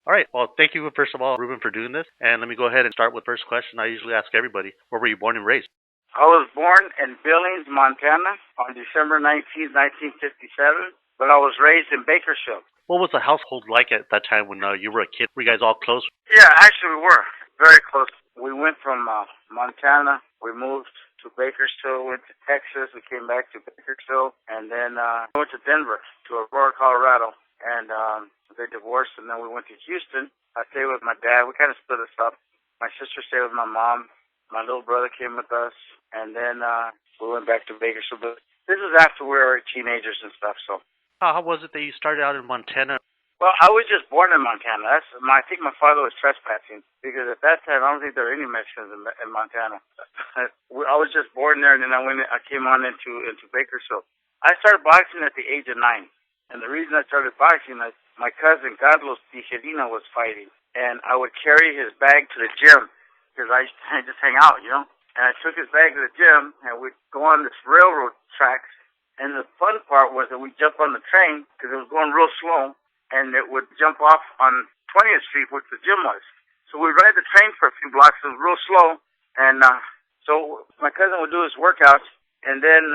All right. Well, thank you, first of all, Ruben, for doing this. And let me go ahead and start with the first question I usually ask everybody. Where were you born and raised? I was born in Billings, Montana on December 19th, 1957, but I was raised in Bakersfield. What was the household like at that time when you were a kid? Were you guys all close? Yeah, actually we were very close. We went from Montana, we moved to Bakersfield, went to Texas, we came back to Bakersfield, and then went to Denver, to Aurora, Colorado, and they divorced, and then we went to Houston. I stayed with my dad. We kind of split us up. My sister stayed with my mom. My little brother came with us, and then we went back to Bakersfield. But this is after we were teenagers and stuff, so. How was it that you started out in Montana? Well, I was just born in Montana. I think my father was trespassing, because at that time, I don't think there were any Mexicans in Montana. I was just born there, and then I came on into Bakersfield. I started boxing at the age of 9. And the reason I started boxing is my cousin, Carlos Tijerina, was fighting. And I would carry his bag to the gym because I just hang out, you know. And I took his bag to the gym, and we'd go on this railroad tracks. And the fun part was that we'd jump on the train because it was going real slow, and it would jump off on 20th Street, which the gym was. So we'd ride the train for a few blocks. It was real slow. And so my cousin would do his workouts, and then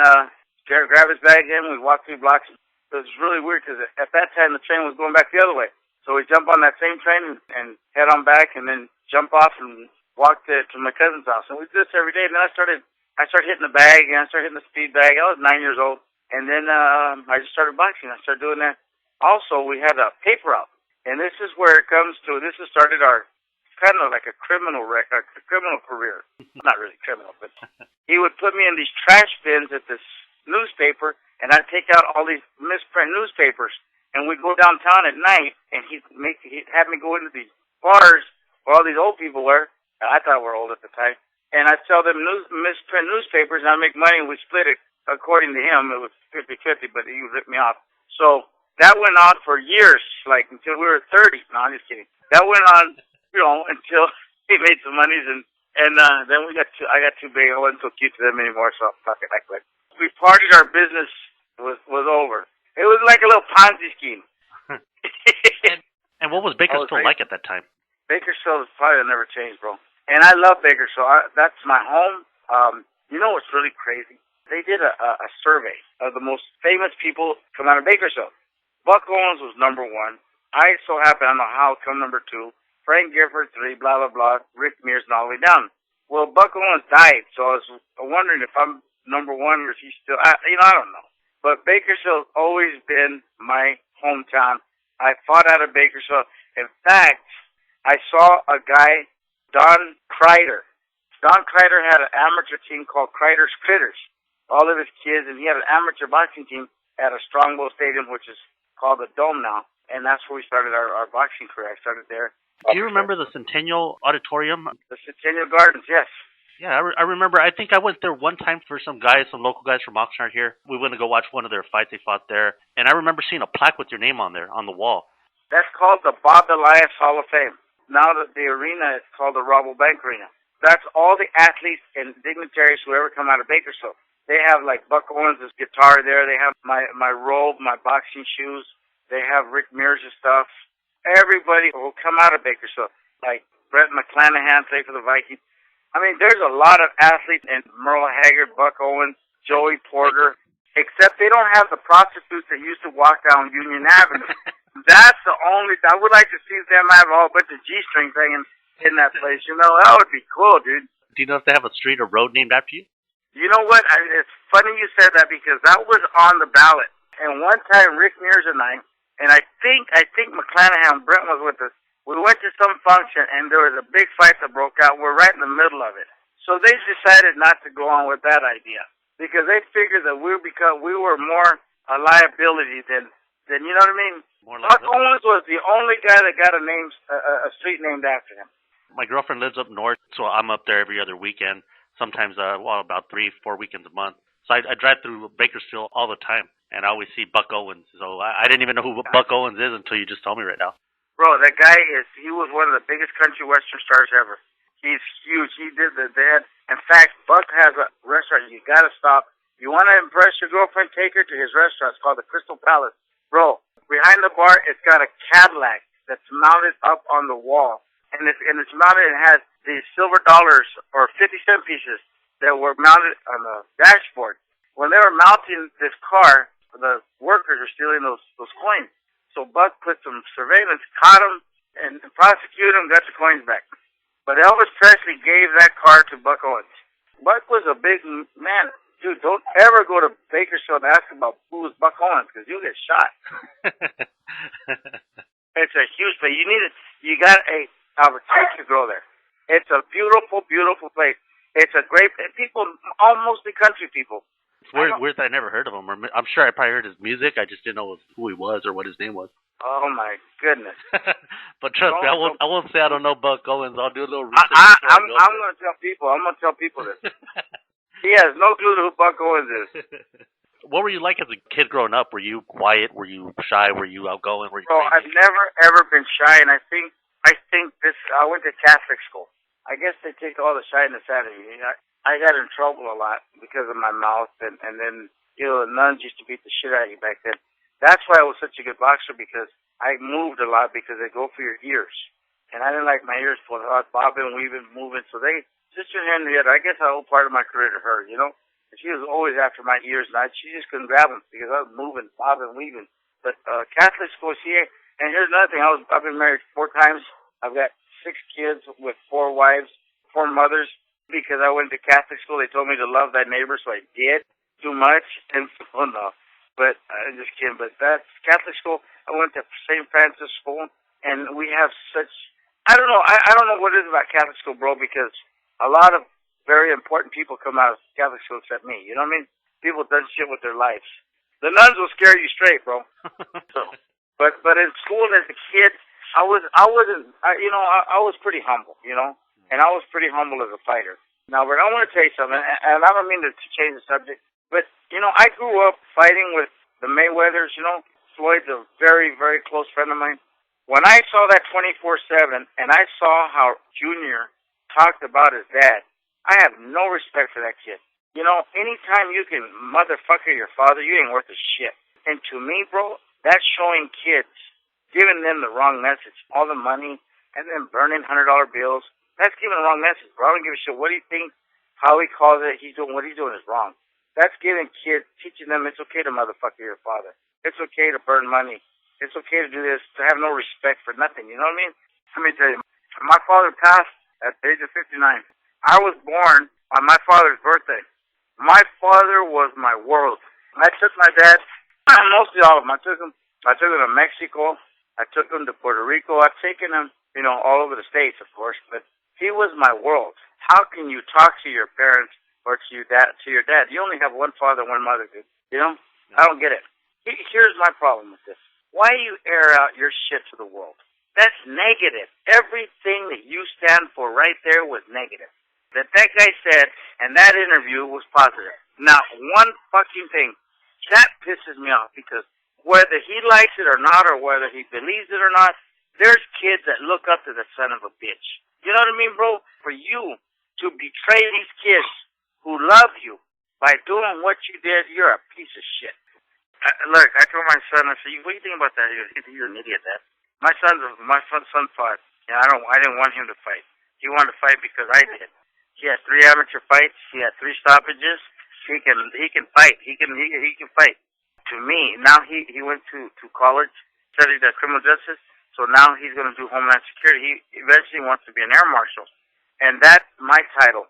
grab his bag in, we'd walk 3 blocks. It was really weird because at that time the train was going back the other way. So we jump on that same train and head on back, and then jump off and walk to my cousin's house. And we did this every day. And then I started hitting the bag, and I started hitting the speed bag. I was 9 years old. And then I just started boxing. I started doing that. Also, we had a paper out. And this is where it comes to, this has started our kind of like a criminal career. Not really criminal, but he would put me in these trash bins at this newspaper, and I'd take out all these misprint newspapers, and we'd go downtown at night, and he'd have me go into these bars where all these old people were. I thought we were old at the time, and I'd sell them misprint newspapers, and I'd make money, and we'd split it. According to him, it was 50-50, but he would rip me off. So that went on for years, like until we were 30. No, I'm just kidding. That went on, until he made some monies, and then I got too big. I wasn't so cute to them anymore, so fuck it, I quit. We partied, our business was over. It was like a little Ponzi scheme. and what was Bakersfield like at that time? Bakersfield is probably never changed, bro. And I love Bakersfield. That's my home. You know what's really crazy? They did a survey of the most famous people come out of Bakersfield. Buck Owens was number 1. I so happen, I don't know how, come number 2. Frank Gifford, 3, blah, blah, blah. Rick Mears, and all the way down. Well, Buck Owens died, so I was wondering if I'm number 1 or if he's still, I don't know. But Bakersfield's always been my hometown. I fought out of Bakersfield. In fact, I saw a guy, Don Kreider. Don Kreider had an amateur team called Kreider's Critters. All of his kids, and he had an amateur boxing team at a Strongbow Stadium, which is called the Dome now. And that's where we started our boxing career. I started there. Do you remember the Centennial Auditorium? The Centennial Gardens, yes. Yeah, I remember. I think I went there one time for some local guys from Oxnard here. We went to go watch one of their fights they fought there. And I remember seeing a plaque with your name on there, on the wall. That's called the Bob Elias Hall of Fame. Now that the arena is called the Rabobank Arena. That's all the athletes and dignitaries who ever come out of Bakersfield. They have like Buck Owens' guitar there. They have my robe, my boxing shoes. They have Rick Mears' stuff. Everybody will come out of Bakersfield. Like Brett McClanahan played for the Vikings. I mean, there's a lot of athletes, and Merle Haggard, Buck Owens, Joey Porter, except they don't have the prostitutes that used to walk down Union Avenue. That's the only thing. I would like to see them have a whole bunch of G-strings hanging in that place. That would be cool, dude. Do you know if they have a street or road named after you? You know what? It's funny you said that because that was on the ballot. And one time, Rick Mears and I think McClanahan, Brent was with us. We went to some function, and there was a big fight that broke out. We're right in the middle of it. So they decided not to go on with that idea because they figured that we were more a liability than you know what I mean? Buck Owens was the only guy that got a street named after him. My girlfriend lives up north, so I'm up there every other weekend. Sometimes, about 3-4 weekends a month. So I drive through Bakersfield all the time, and I always see Buck Owens. So I didn't even know who Buck Owens is until you just told me right now. Bro, that guy he was one of the biggest country western stars ever. He's huge. He did in fact, Buck has a restaurant. You gotta stop. You want to impress your girlfriend, take her to his restaurant. It's called the Crystal Palace. Bro, behind the bar, it's got a Cadillac that's mounted up on the wall, and it's mounted and has these silver dollars or 50-cent pieces that were mounted on the dashboard. When they were mounting this car, the workers were stealing those coins. So Buck put some surveillance, caught them, and prosecuted them, got the coins back. But Elvis Presley gave that car to Buck Owens. Buck was a big man. Dude, don't ever go to Bakersfield and ask about who was Buck Owens, because you'll get shot. It's a huge place. You got a take to go there. It's a beautiful, beautiful place. It's a great, people, all mostly country people. It's weird that I never heard of him. I'm sure I probably heard his music. I just didn't know who he was or what his name was. Oh my goodness! But trust me, I won't say I don't know Buck Owens. I'll do a little research. I'm going to tell people. I'm going to tell people this. He has no clue who Buck Owens is. What were you like as a kid growing up? Were you quiet? Were you shy? Were you outgoing? Were you crazy? I've never ever been shy, and I think this. I went to Catholic school. I guess they take all the shyness out of you. I got in trouble a lot because of my mouth, and then, the nuns used to beat the shit out of you back then. That's why I was such a good boxer, because I moved a lot, because they go for your ears. And I didn't like my ears pulling out, bobbing, weaving, moving. So Sister Henrietta, I guess I owe part of my career to her, And she was always after my ears, and she just couldn't grab them because I was moving, bobbing, weaving. But Catholic school, and here's another thing. I've been married 4 times. I've got 6 kids with 4 wives, 4 mothers. Because I went to Catholic school, they told me to love thy neighbor, so I did too much. And so, no. But I'm just kidding. But that's Catholic school. I went to St. Francis School, and we have such. I don't know. I don't know what it is about Catholic school, bro. Because a lot of very important people come out of Catholic school, except me. You know what I mean? People done shit with their lives. The nuns will scare you straight, bro. So, but in school as a kid, I was pretty humble, And I was pretty humble as a fighter. Now, but I want to tell you something, and I don't mean to change the subject, but, I grew up fighting with the Mayweathers, Floyd's a very, very close friend of mine. When I saw that 24/7, and I saw how Junior talked about his dad, I have no respect for that kid. Anytime you can motherfucker your father, you ain't worth a shit. And to me, bro, that's showing kids, giving them the wrong message. All the money, and then burning $100 bills. That's giving the wrong message, bro. I don't give a shit what he thinks, how he calls it, what he's doing is wrong. That's giving kids, teaching them it's okay to motherfucker your father. It's okay to burn money. It's okay to do this, to have no respect for nothing. You know what I mean? Let me tell you, my father passed at the age of 59. I was born on my father's birthday. My father was my world. I took my dad, mostly all of them. I took him to Mexico. I took him to Puerto Rico. I've taken him, all over the States, of course, but he was my world. How can you talk to your parents or to your dad? You only have one father, one mother, dude. I don't get it. Here's my problem with this. Why do you air out your shit to the world? That's negative. Everything that you stand for right there was negative. That guy said, and that interview was positive. Not one fucking thing. That pisses me off, because whether he likes it or not, or whether he believes it or not, there's kids that look up to the son of a bitch. You know what I mean, bro? For you to betray these kids who love you by doing what you did, you're a piece of shit. Look, I told my son, I said, what do you think about that? He goes, you're an idiot, Dad. My son fought. Yeah, I didn't want him to fight. He wanted to fight because I did. He had 3 amateur fights. He had 3 stoppages. He can fight. He can fight. To me, now he went to college, studied criminal justice. So now he's going to do Homeland Security. He eventually wants to be an air marshal. And that's my title.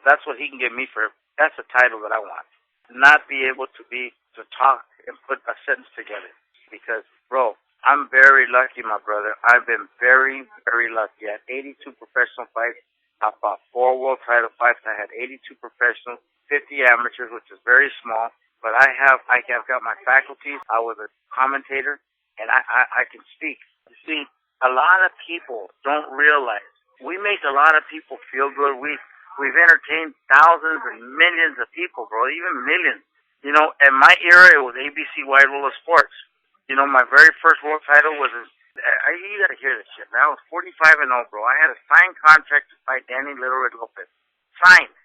That's what he can give me for. That's the title that I want. Not be able to talk and put a sentence together. Because, bro, I'm very lucky, my brother. I've been very, very lucky. I had 82 professional fights. I fought 4 world title fights. I had 82 professionals, 50 amateurs, which is very small. But I have got my faculties. I was a commentator, and I can speak. You see, a lot of people don't realize we make a lot of people feel good. We've entertained thousands and millions of people, bro, even millions. In my era, it was ABC Wide World of Sports. My very first world title was you gotta hear this shit, man. I was 45-0, bro. I had a signed contract to fight Danny Little Red Lopez. Signed.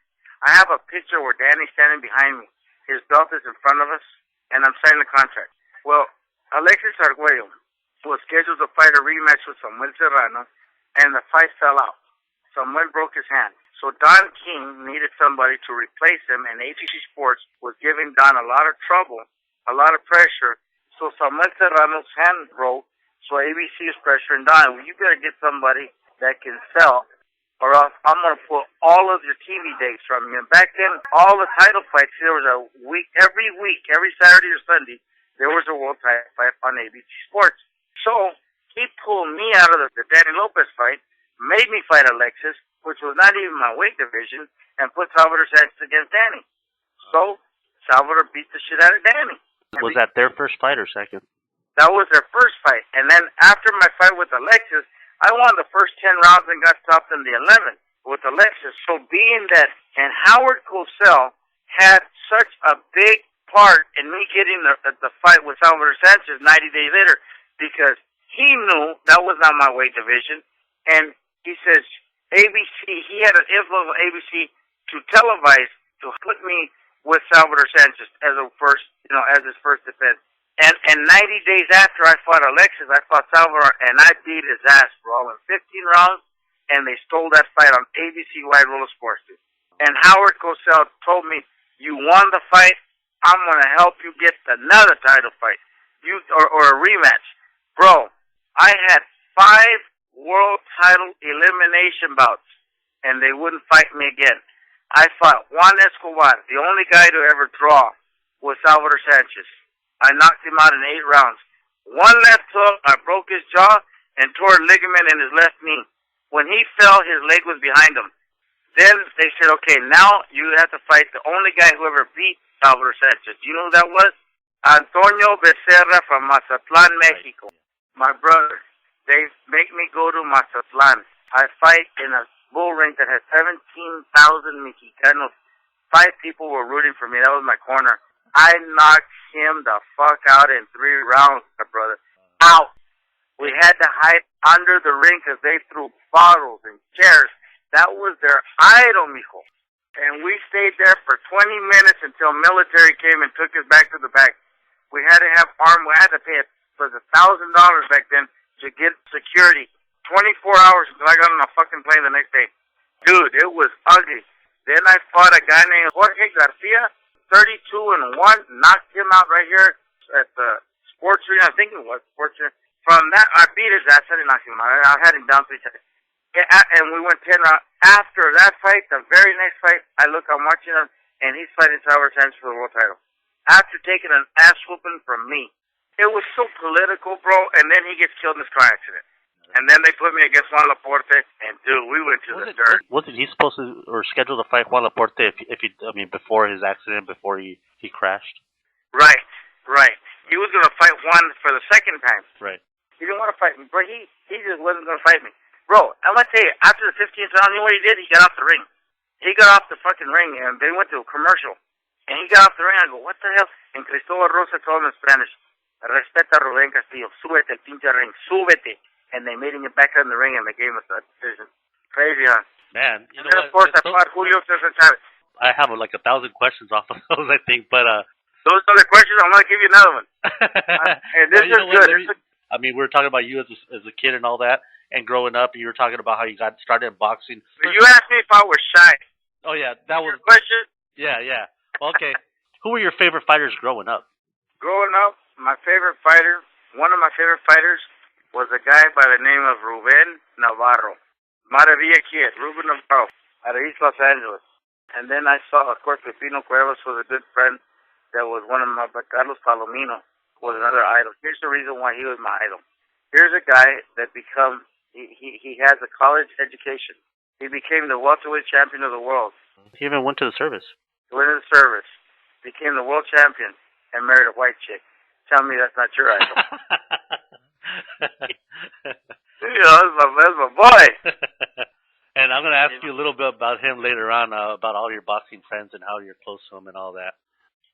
I have a picture where Danny's standing behind me. His belt is in front of us, and I'm signing the contract. Well, Alexis Arguello, was scheduled to fight a rematch with Samuel Serrano, and the fight fell out. Samuel broke his hand. So Don King needed somebody to replace him, and ABC Sports was giving Don a lot of trouble, a lot of pressure. So Samuel Serrano's hand broke, so ABC is pressuring Don. Well, you better get somebody that can sell, or else I'm going to pull all of your TV dates from you. And back then, all the title fights, there was a week, every Saturday or Sunday, there was a world title fight on ABC Sports. So he pulled me out of the Danny Lopez fight, made me fight Alexis, which was not even my weight division, and put Salvador Sanchez against Danny. So Salvador beat the shit out of Danny. Was that their first fight or second? That was their first fight. And then after my fight with Alexis, I won the first 10 rounds and got stopped in the 11th with Alexis. So being that, and Howard Cosell had such a big part in me getting the fight with Salvador Sanchez 90 days later, because he knew that was not my weight division, and he says ABC, he had an influence on ABC to televise, to put me with Salvador Sanchez as as his first defense. And 90 days after I fought Alexis, I fought Salvador, and I beat his ass, bro, in 15 rounds, and they stole that fight on ABC Wide Roller Sports, dude. And Howard Cosell told me, you won the fight, I'm going to help you get another title fight, or a rematch. Bro, I had 5 world title elimination bouts, and they wouldn't fight me again. I fought Juan Escobar, the only guy to ever draw was Salvador Sanchez. I knocked him out in 8 rounds. One left hook, I broke his jaw and tore a ligament in his left knee. When he fell, his leg was behind him. Then they said, okay, now you have to fight the only guy who ever beat Salvador Sanchez. Do you know who that was? Antonio Becerra from Mazatlan, Mexico. My brother. They make me go to Mazatlan. I fight in a bull ring that has 17,000 Mexicanos. 5 people were rooting for me. That was my corner. I knocked him the fuck out in 3 rounds, my brother. Out. We had to hide under the ring because they threw bottles and chairs. That was their idol, mijo. And we stayed there for 20 minutes until military came and took us back to the back. We had to have we had to pay it for $1,000 back then to get security. 24 hours until I got on a fucking plane the next day. Dude, it was ugly. Then I fought a guy named Jorge Garcia, 32-1, knocked him out right here at the sports arena. I think it was sports arena. From that, I beat his ass. I didn't knock him out. I had him down 3 times. And we went 10 rounds. After that fight, the very next fight, I'm watching him, and he's fighting Salvador Sanchez for the world title. After taking an ass whooping from me. It was so political, bro, and then he gets killed in this car accident. And then they put me against Juan Laporte, and dude, we went to the dirt. Wasn't he supposed to, or scheduled to fight Juan Laporte before his accident, before he crashed? Right. He was going to fight Juan for the second time. Right. He didn't want to fight me, bro. He just wasn't going to fight me. Bro, I'm going to tell you, after the 15th round, you know what he did? He got off the ring. He got off the fucking ring, and they went to a commercial. And he got off the ring, I go, what the hell? And Cristobal Rosa told him in Spanish, respeta a Ruben Castillo, súbete el pinche ring, súbete. And they made him get back in the ring, and they gave us a decision. Crazy, huh? Man, you know and then, of course, I fought Julio Cesar Chavez. I have like 1,000 questions off of those, I think, but those other questions, I'm going to give you another one. And this is good. We were talking about you as a kid and all that, and growing up, and you were talking about how you got started in boxing. You asked me if I was shy. Oh, yeah, that was... Your question? Yeah. Okay. Who were your favorite fighters growing up? Growing up, my favorite fighter, one of my favorite fighters, was a guy by the name of Ruben Navarro. Maravilla Kid, Ruben Navarro, out of East Los Angeles. And then I saw, of course, Pepino Cuevas was a good friend. That was one of my, Carlos Palomino was another idol. Here's the reason why he was my idol. Here's a guy that he has a college education. He became the welterweight champion of the world. He even went to the service. He went to the service, became the world champion, and married a white chick. Tell me that's not your idol. That's my boy. And I'm going to ask you a little bit about him later on, about all your boxing friends and how you're close to him and all that.